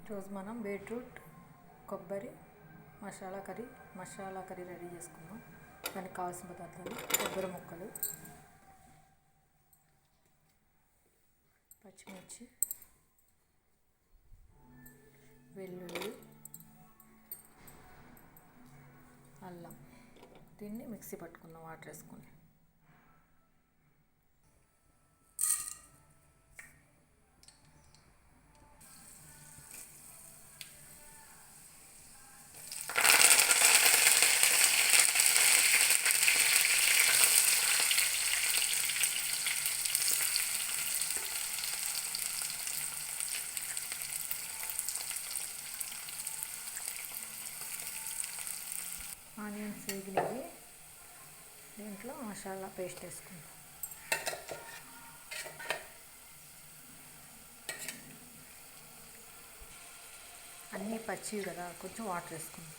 ఈరోజు మనం బీట్రూట్ కొబ్బరి మసాలా కర్రీ రెడీ చేసుకుందాం. దానికి కావాల్సిన పదార్థాలు: కొబ్బరి ముక్కలు, పచ్చిమిర్చి, వెల్లుల్లి, అల్లం. దీన్ని మిక్సీ పట్టుకుందాం వాటర్ వేసుకొని. ఆనియన్స్ వేగినవి, దీంట్లో మసాలా పేస్ట్ వేసుకుందాం. అన్నీ పచ్చివి కదా, కొంచెం వాటర్ వేసుకుందాం.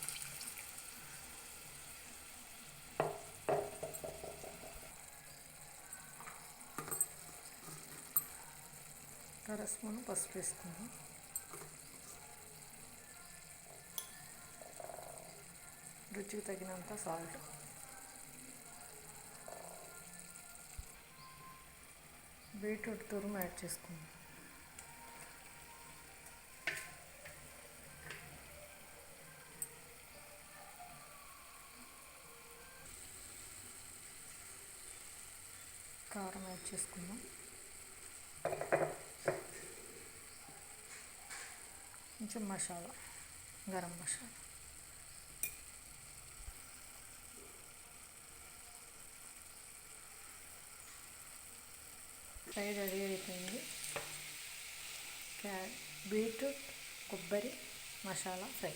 అర స్పూన్ పసుపు వేసుకుందాం. రుచికి తగినంత సాల్ట్, బీట్రూట్ తురుము యాడ్ చేసుకుందాం. కారం యాడ్ చేసుకుందాం. కొంచెం మసాలా, గరం మసాలా. ఫ్రై రెడీ అయిపోయింది. బీట్రూట్ కొబ్బరి మసాలా ఫ్రై.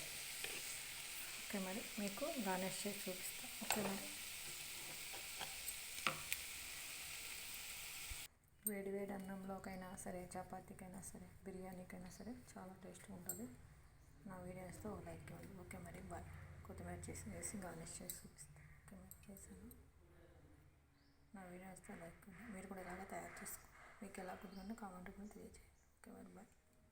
ఓకే, మరి మీకు గార్నిష్ చేసి చూపిస్తాను. ఓకే, మరి వేడి వేడి అన్నంలోకైనా సరే, చపాతీకైనా సరే, బిర్యానీకైనా సరే చాలా టేస్ట్గా ఉంటుంది. నా వీడియోస్తో ఒక లైక్ ఇవ్వండి. ఓకే, మరి బాయ్. కొత్తిమీర వేసి గార్నిష్ చేసి చూపిస్తాను. ఓకే, మరి చేశాను. నా వీడియోస్తో లైక్ ఇవ్వండి. మీరు కూడా ఇలాగా తయారు చేసుకోండి. మీకు ఎలా కుదిరిందో కామెంట్ కూడా తెలియజేయండి. ఓకే, మరి బాయ్.